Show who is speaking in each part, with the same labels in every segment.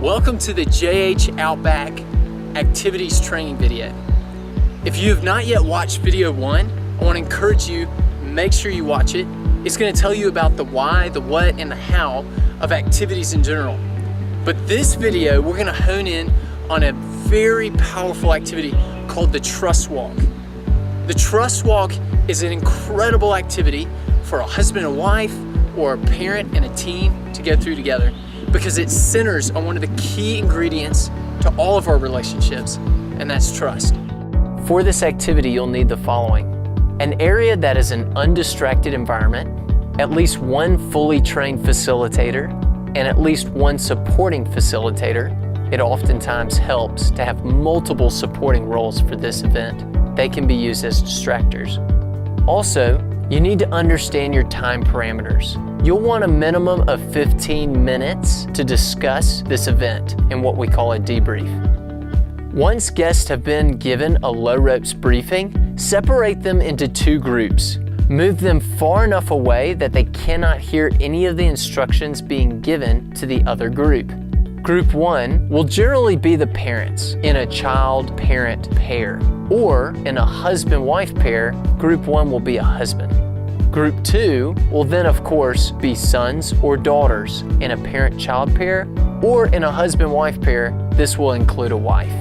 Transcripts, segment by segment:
Speaker 1: Welcome to the JH Outback activities training video. If you have not yet watched video 1, I want to encourage you, make sure you watch it. It's going to tell you about the why, the what, and the how of activities in general. But this video, we're going to hone in on a very powerful activity called the trust walk. The trust walk is an incredible activity for a husband and wife or a parent and a team to go through together, because it centers on one of the key ingredients to all of our relationships, and that's trust. For this activity, you'll need the following: an area that is an undistracted environment, at least one fully trained facilitator, and at least one supporting facilitator. It oftentimes helps to have multiple supporting roles for this event. They can be used as distractors. Also, you need to understand your time parameters. You'll want a minimum of 15 minutes to discuss this event in what we call a debrief. Once guests have been given a low ropes briefing, separate them into 2 groups. Move them far enough away that they cannot hear any of the instructions being given to the other group. Group 1 will generally be the parents in a child-parent pair, or in a husband-wife pair, Group 1 will be a husband. Group 2 will then, of course, be sons or daughters in a parent-child pair, or in a husband-wife pair, this will include a wife.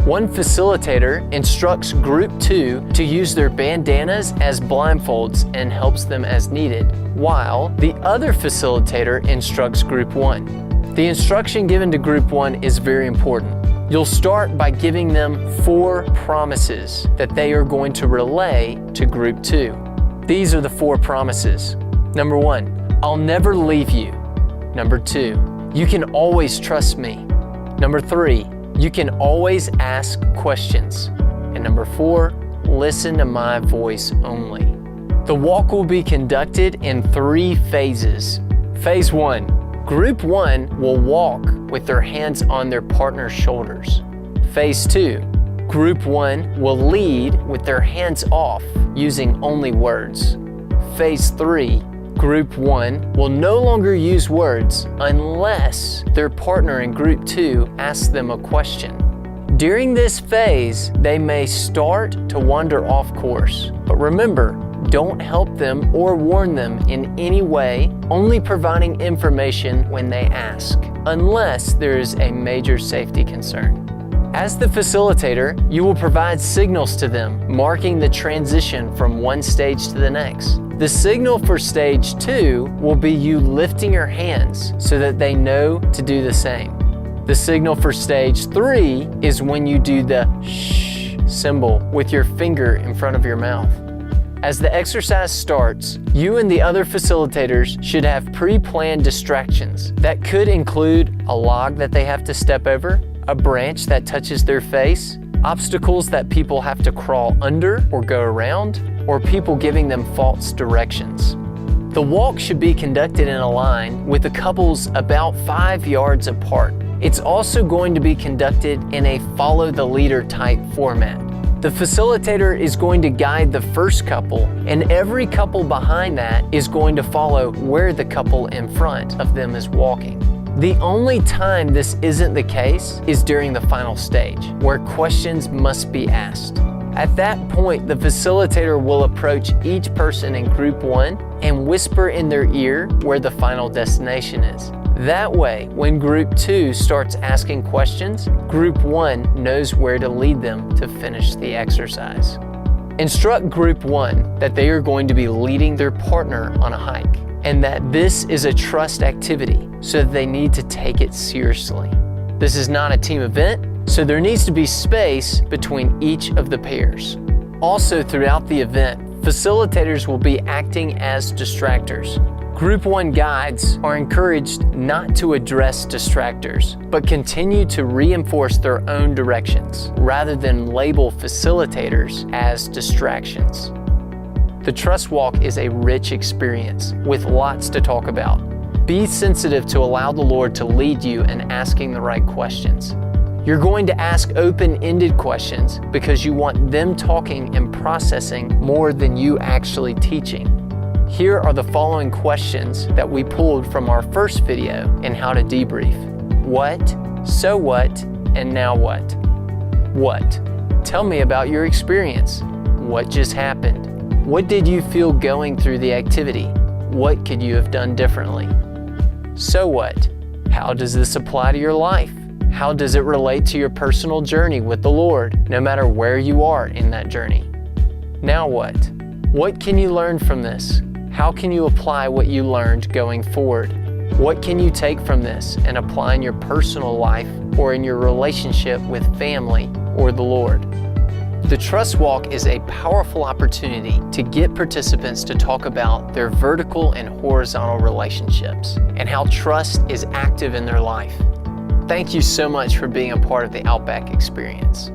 Speaker 1: One facilitator instructs Group 2 to use their bandanas as blindfolds and helps them as needed, while the other facilitator instructs Group 1. The instruction given to Group 1 is very important. You'll start by giving them 4 promises that they are going to relay to Group 2. These are the 4 promises. Number 1, I'll never leave you. Number 2, you can always trust me. Number 3, you can always ask questions. And number 4, listen to my voice only. The walk will be conducted in 3 phases. Phase 1, Group 1 will walk with their hands on their partner's shoulders. Phase 2, Group 1 will lead with their hands off, using only words. Phase 3, Group 1 will no longer use words unless their partner in Group 2 asks them a question. During this phase, they may start to wander off course, but remember, don't help them or warn them in any way, only providing information when they ask, unless there is a major safety concern. As the facilitator, you will provide signals to them, marking the transition from one stage to the next. The signal for stage 2 will be you lifting your hands so that they know to do the same. The signal for stage 3 is when you do the shh symbol with your finger in front of your mouth. As the exercise starts, you and the other facilitators should have pre-planned distractions that could include a log that they have to step over, a branch that touches their face, obstacles that people have to crawl under or go around, or people giving them false directions. The walk should be conducted in a line with the couples about 5 yards apart. It's also going to be conducted in a follow the leader type format. The facilitator is going to guide the first couple, and every couple behind that is going to follow where the couple in front of them is walking. The only time this isn't the case is during the final stage, where questions must be asked. At that point, the facilitator will approach each person in Group 1 and whisper in their ear where the final destination is. That way, when Group 2 starts asking questions, Group 1 knows where to lead them to finish the exercise. Instruct Group 1 that they are going to be leading their partner on a hike, and that this is a trust activity, so that they need to take it seriously. This is not a team event, so there needs to be space between each of the pairs. Also, throughout the event, facilitators will be acting as distractors. Group 1 guides are encouraged not to address distractors, but continue to reinforce their own directions, rather than label facilitators as distractions. The trust walk is a rich experience with lots to talk about. Be sensitive to allow the Lord to lead you in asking the right questions. You're going to ask open-ended questions because you want them talking and processing more than you actually teaching. Here are the following questions that we pulled from our first video in how to debrief. What So what, and now what? What? Tell me about your experience. What just happened? What did you feel going through the activity? What could you have done differently? So what? How does this apply to your life? How does it relate to your personal journey with the Lord, no matter where you are in that journey? Now what? What can you learn from this? How can you apply what you learned going forward? What can you take from this and apply in your personal life or in your relationship with family or the Lord? The Trust Walk is a powerful opportunity to get participants to talk about their vertical and horizontal relationships and how trust is active in their life. Thank you so much for being a part of the Outback experience.